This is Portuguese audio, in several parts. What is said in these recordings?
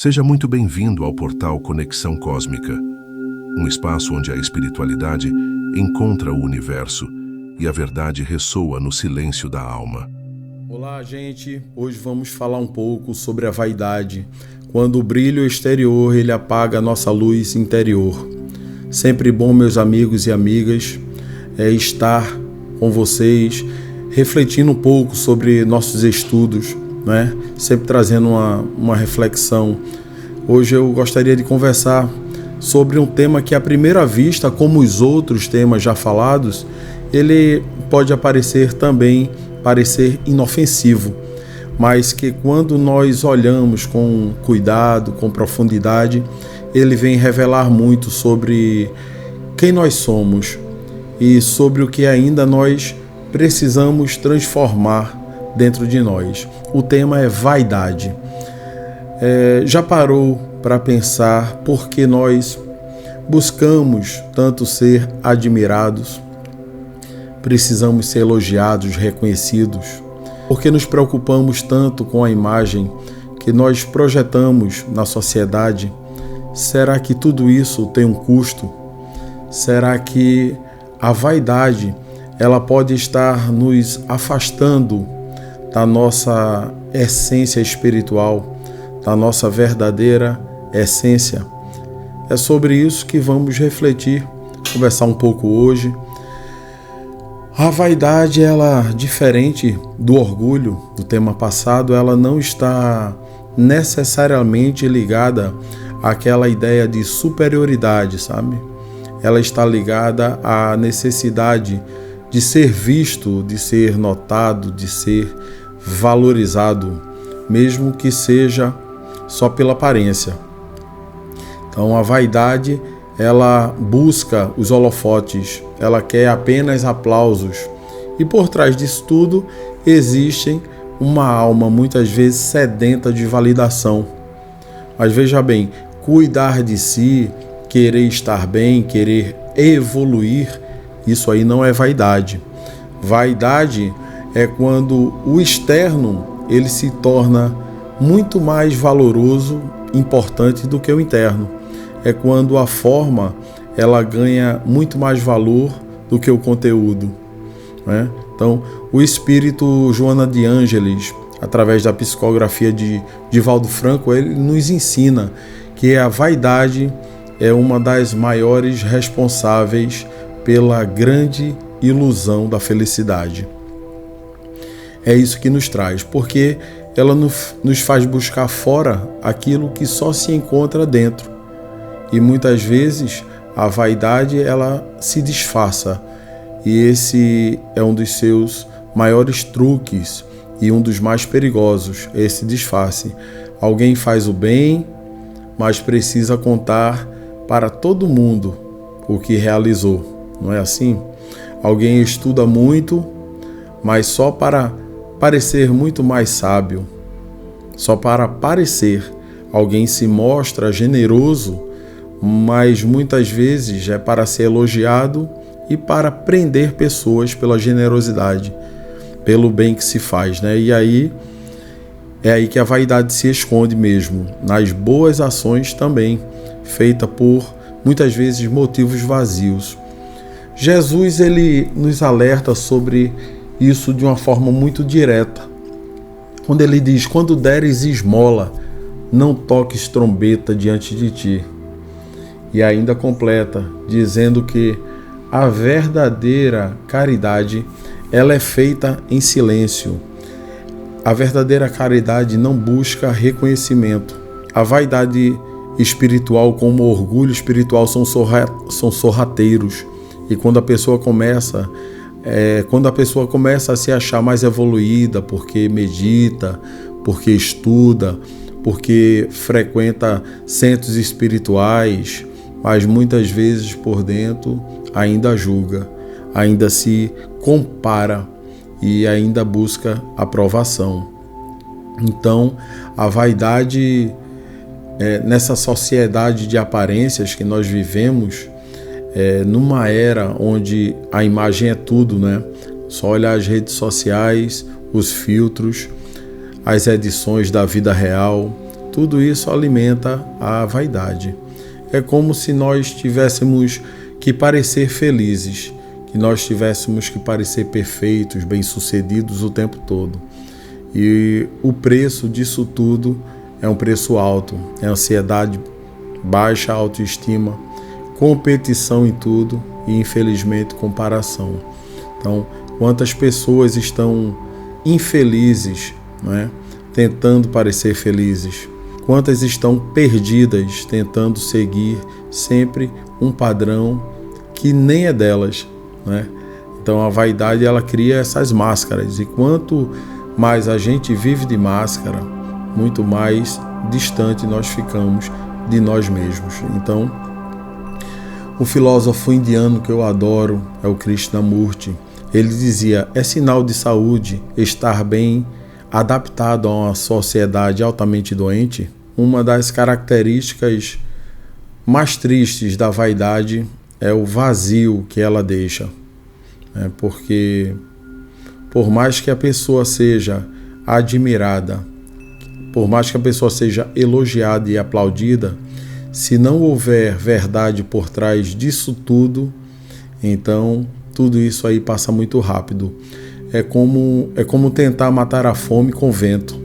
Seja muito bem-vindo ao portal Conexão Cósmica, um espaço onde a espiritualidade encontra o universo e a verdade ressoa no silêncio da alma. Olá, gente. Hoje vamos falar um pouco sobre a vaidade, quando o brilho exterior ele apaga a nossa luz interior. Sempre bom, meus amigos e amigas, estar com vocês, refletindo um pouco sobre nossos estudos, né? Sempre trazendo uma reflexão. Hoje eu gostaria de conversar sobre um tema que à primeira vista, como os outros temas já falados, ele pode parecer inofensivo, mas que quando nós olhamos com cuidado, com profundidade, ele vem revelar muito sobre quem nós somos e sobre o que ainda nós precisamos transformar dentro de nós. O tema é vaidade. Já parou para pensar por que nós buscamos tanto ser admirados, precisamos ser elogiados, reconhecidos? Por que nos preocupamos tanto com a imagem que nós projetamos na sociedade? Será que tudo isso tem um custo? Será que a vaidade ela pode estar nos afastando da nossa essência espiritual, da nossa verdadeira essência? É sobre isso que vamos refletir, conversar um pouco hoje. A vaidade, ela, diferente do orgulho do tema passado, ela não está necessariamente ligada àquela ideia de superioridade, sabe? Ela está ligada à necessidade de ser visto, de ser notado, de ser valorizado, mesmo que seja só pela aparência. Então a vaidade, ela busca os holofotes, ela quer apenas aplausos. E por trás disso tudo existe uma alma muitas vezes sedenta de validação. Mas veja bem, cuidar de si, querer estar bem, querer evoluir, isso aí não é vaidade. Vaidade é quando o externo ele se torna muito mais valoroso, importante do que o interno. É quando a forma ela ganha muito mais valor do que o conteúdo, né? Então, o espírito Joana de Ângeles, através da psicografia de Divaldo Franco, ele nos ensina que a vaidade é uma das maiores responsáveis pela grande ilusão da felicidade. É isso que nos traz, porque ela nos faz buscar fora aquilo que só se encontra dentro. E muitas vezes a vaidade ela se disfarça. E esse é um dos seus maiores truques e um dos mais perigosos, esse disfarce. Alguém faz o bem, mas precisa contar para todo mundo o que realizou. Não é assim? Alguém estuda muito, mas só para parecer muito mais sábio. Só para parecer. Alguém se mostra generoso, mas muitas vezes é para ser elogiado e para prender pessoas pela generosidade, pelo bem que se faz, né? E aí é aí que a vaidade se esconde mesmo, nas boas ações também, feita por muitas vezes motivos vazios. Jesus ele nos alerta sobre isso de uma forma muito direta, quando ele diz: quando deres esmola, não toques trombeta diante de ti. E ainda completa, dizendo que a verdadeira caridade ela é feita em silêncio. A verdadeira caridade não busca reconhecimento. A vaidade espiritual, como o orgulho espiritual, são sorrateiros. E quando a pessoa começa a se achar mais evoluída, porque medita, porque estuda, porque frequenta centros espirituais, mas muitas vezes por dentro ainda julga, ainda se compara e ainda busca aprovação. Então, a vaidade, nessa sociedade de aparências que nós vivemos, numa era onde a imagem é tudo, né? Só olhar as redes sociais, os filtros, as edições da vida real, tudo isso alimenta a vaidade. É como se nós tivéssemos que parecer felizes, que nós tivéssemos que parecer perfeitos, bem-sucedidos o tempo todo. E o preço disso tudo é um preço alto, é ansiedade, baixa autoestima, competição em tudo e, infelizmente, comparação. Então, quantas pessoas estão infelizes, tentando parecer felizes? Quantas estão perdidas, tentando seguir sempre um padrão que nem é delas, Então, a vaidade, ela cria essas máscaras. E quanto mais a gente vive de máscara, muito mais distante nós ficamos de nós mesmos. Então, o filósofo indiano que eu adoro é o Krishnamurti. Ele dizia: é sinal de saúde estar bem adaptado a uma sociedade altamente doente. Uma das características mais tristes da vaidade é o vazio que ela deixa. Porque por mais que a pessoa seja admirada, por mais que a pessoa seja elogiada e aplaudida, se não houver verdade por trás disso tudo, então tudo isso aí passa muito rápido. É como tentar matar a fome com vento.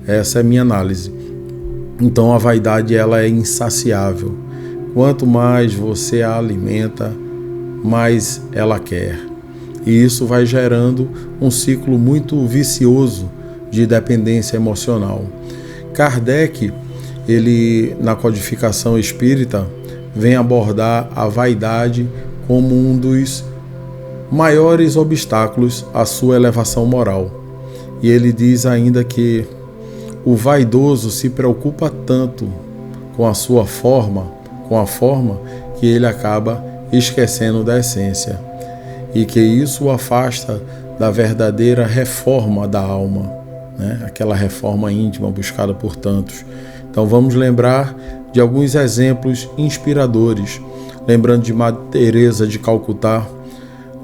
Essa é a minha análise. Então a vaidade, ela é insaciável. Quanto mais você a alimenta, mais ela quer. E isso vai gerando um ciclo muito vicioso de dependência emocional. Kardec, ele, na codificação espírita, vem abordar a vaidade como um dos maiores obstáculos à sua elevação moral. E ele diz ainda que o vaidoso se preocupa tanto com a sua forma, que ele acaba esquecendo da essência. E que isso o afasta da verdadeira reforma da alma, aquela reforma íntima buscada por tantos. Então vamos lembrar de alguns exemplos inspiradores. Lembrando de Madre Teresa de Calcutá,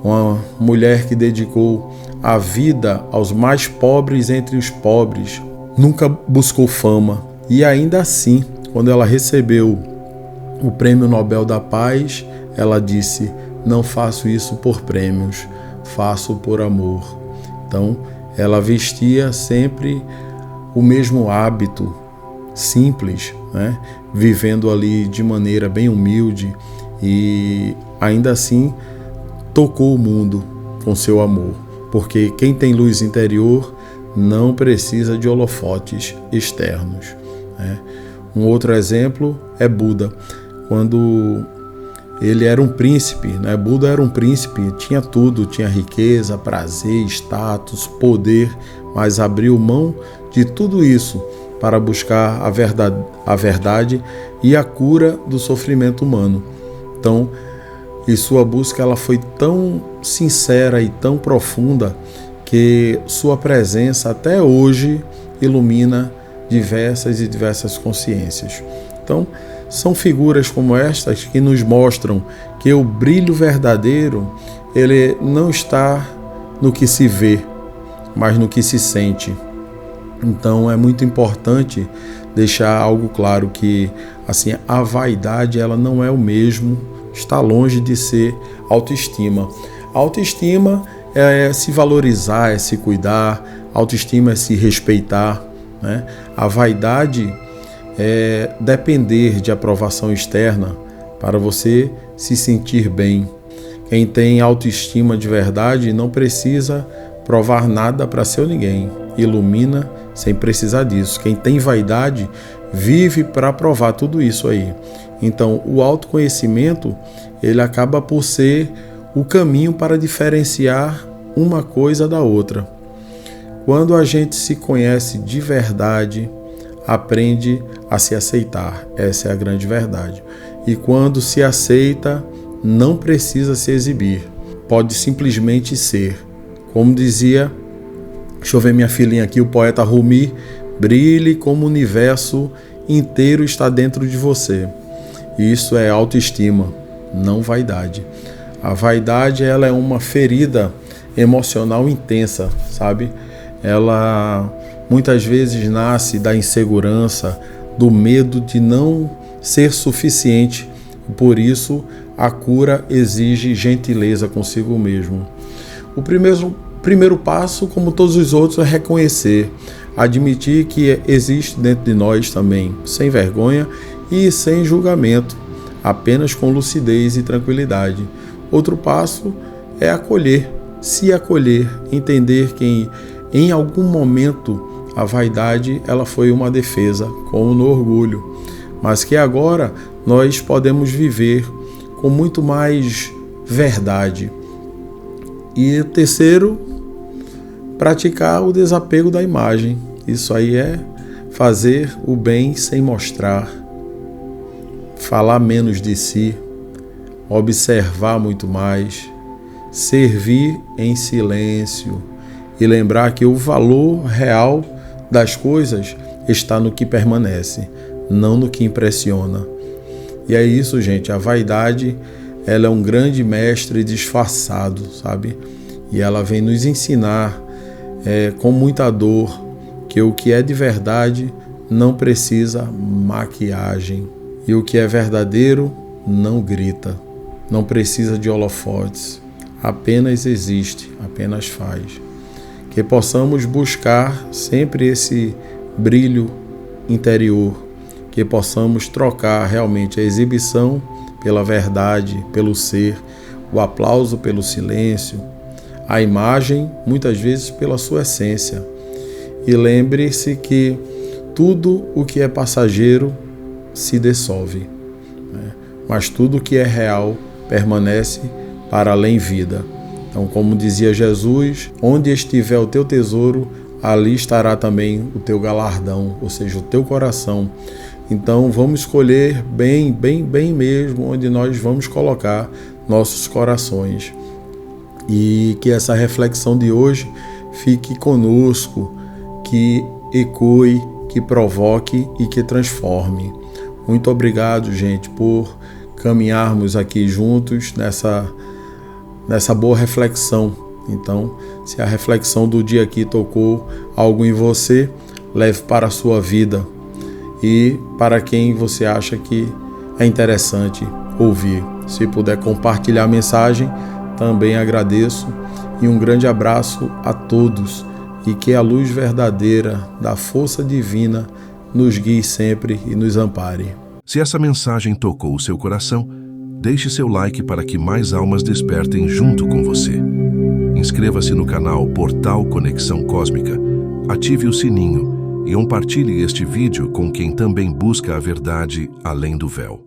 uma mulher que dedicou a vida aos mais pobres entre os pobres, nunca buscou fama. E ainda assim, quando ela recebeu o Prêmio Nobel da Paz, ela disse: não faço isso por prêmios, faço por amor. Então, ela vestia sempre o mesmo hábito simples, vivendo ali de maneira bem humilde, e ainda assim tocou o mundo com seu amor, porque quem tem luz interior não precisa de holofotes externos. Um outro exemplo é Buda. Quando ele era um príncipe, Buda era um príncipe, tinha tudo, tinha riqueza, prazer, status, poder, mas abriu mão de tudo isso para buscar a verdade e a cura do sofrimento humano. Então, e sua busca, ela foi tão sincera e tão profunda que sua presença até hoje ilumina diversas consciências. Então, são figuras como estas que nos mostram que o brilho verdadeiro, ele não está no que se vê, mas no que se sente. Então é muito importante deixar algo claro que assim, a vaidade, ela não é o mesmo, está longe de ser autoestima. A autoestima é se valorizar, é se cuidar, a autoestima é se respeitar, A vaidade é depender de aprovação externa para você se sentir bem. Quem tem autoestima de verdade não precisa provar nada para ser ninguém. Ilumina sem precisar disso. Quem tem vaidade vive para provar tudo isso aí. Então, o autoconhecimento, ele acaba por ser o caminho para diferenciar uma coisa da outra. Quando a gente se conhece de verdade, aprende a se aceitar. Essa é a grande verdade. E quando se aceita, não precisa se exibir. Pode simplesmente ser. Como dizia, deixa eu ver minha filhinha aqui, o poeta Rumi: brilhe como o universo inteiro está dentro de você. Isso é autoestima, não vaidade. A vaidade, ela é uma ferida emocional intensa, sabe? Ela muitas vezes nasce da insegurança, do medo de não ser suficiente. Por isso, a cura exige gentileza consigo mesmo. O primeiro passo, como todos os outros, é reconhecer, admitir que existe dentro de nós também, sem vergonha e sem julgamento, apenas com lucidez e tranquilidade. Outro passo é acolher, se acolher, entender que em algum momento a vaidade ela foi uma defesa, como no orgulho, mas que agora nós podemos viver com muito mais verdade. E o terceiro, praticar o desapego da imagem. Isso aí é fazer o bem sem mostrar, falar menos de si, observar muito mais, servir em silêncio e lembrar que o valor real das coisas está no que permanece, não no que impressiona. E é isso, gente, a vaidade, ela é um grande mestre disfarçado, sabe? E ela vem nos ensinar com muita dor que o que é de verdade não precisa maquiagem. E o que é verdadeiro não grita, não precisa de holofotes, apenas existe, apenas faz. Que possamos buscar sempre esse brilho interior, que possamos trocar realmente a exibição pela verdade, pelo ser, o aplauso pelo silêncio, a imagem muitas vezes pela sua essência. E lembre-se que tudo o que é passageiro se dissolve, né? Mas tudo o que é real permanece para além vida. Então, como dizia Jesus, onde estiver o teu tesouro, ali estará também o teu galardão, ou seja, o teu coração. Então, vamos escolher bem mesmo onde nós vamos colocar nossos corações. E que essa reflexão de hoje fique conosco, que ecoe, que provoque e que transforme. Muito obrigado, gente, por caminharmos aqui juntos nessa boa reflexão. Então, se a reflexão do dia aqui tocou algo em você, leve para a sua vida e para quem você acha que é interessante ouvir. Se puder compartilhar a mensagem, também agradeço. E um grande abraço a todos e que a luz verdadeira da força divina nos guie sempre e nos ampare. Se essa mensagem tocou o seu coração, deixe seu like para que mais almas despertem junto com você. Inscreva-se no canal Portal Conexão Cósmica, ative o sininho e compartilhe este vídeo com quem também busca a verdade além do véu.